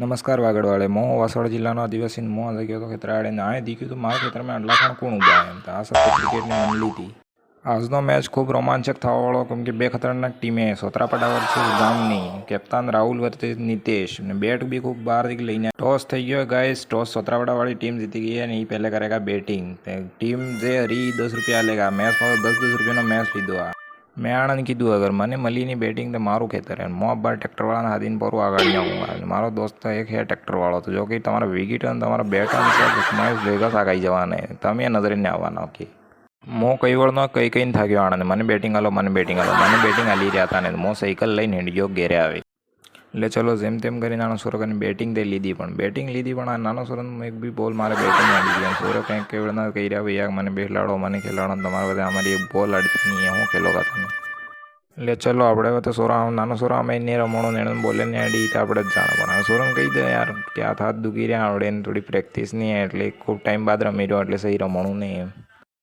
नमस्कार वागड़वाले मो वासवाड़ा जिला आदिवासी मो गयो तो खेतराड़े आए दिखी तो मारे खेतर में आटला खण कोण उभा एम आ सब क्रिकेट ની મંડળી હતી। આજનો મેચ ખૂબ રોમાંચક થવાવાળો કેમ કે બે ખતરનાક ટીમે સોત્રાપાડા વર્સિસ ગામની કેપ્ટન રાહુલ વર્સિસ નિતેશ ને બેટ બી ખૂબ બહારથી લઈને ટોસ થઈ ગયો ગાઈસ। ટોસ સોત્રાપાડાવાળી ટીમ જીતી ગઈ અને એ પહેલે કરેગા બેટિંગ। ટીમ જે હરી 10 રૂપિયા લેગા મેચમાં 10-10 રૂપિયાનો મેચ લીધો આ। मैं आनंद कीधु अगर मैंने मली नहीं बैटिंग तो मारू खेतर है मो बार ट्रेक्टर वाला हाथी पर आगे आऊँगा। मारो दोस्त एक है ट्रेक्टर वालों तो जो कि तमारा विकेट तमारा बैट वेगस आगाई जवाने तमे नजरे नहीं आवाना कि मो कई वर्ष कई कई था गयो आनंद मैंने बैटिंग आलो मैंने बैटिंग आली रहा था मो साइकिल लईने हिंडियो घेरे आवे એટલે ચલો જેમ તેમ કરી નાનો સોરો કરીને બેટિંગ તે લીધી પણ આ નાનો સોરો એક બી બોલ મારે બેટિંગ આડી ગઈ સોરો કંઈક કેવડના કહી રહ્યા ભૈયા મને બેલાડો મને ખેલાડો તમારા બધા અમારી એક બોલ આડતી નહીં હું ખેલોગા તમે એટલે ચલો આપણે તો સોરા નાનો સોરા અમે એને રમણો ને બોલે ને આડી તો આપણે જ જાણો પણ સોરમ કહી દે યાર કે હાથ દુખી રહ્યા આવડે ને થોડી પ્રેક્ટિસ નહીં એટલે ખૂબ ટાઈમ બાદ રમી રહ્યો એટલે સહી રમણું નહીં એમ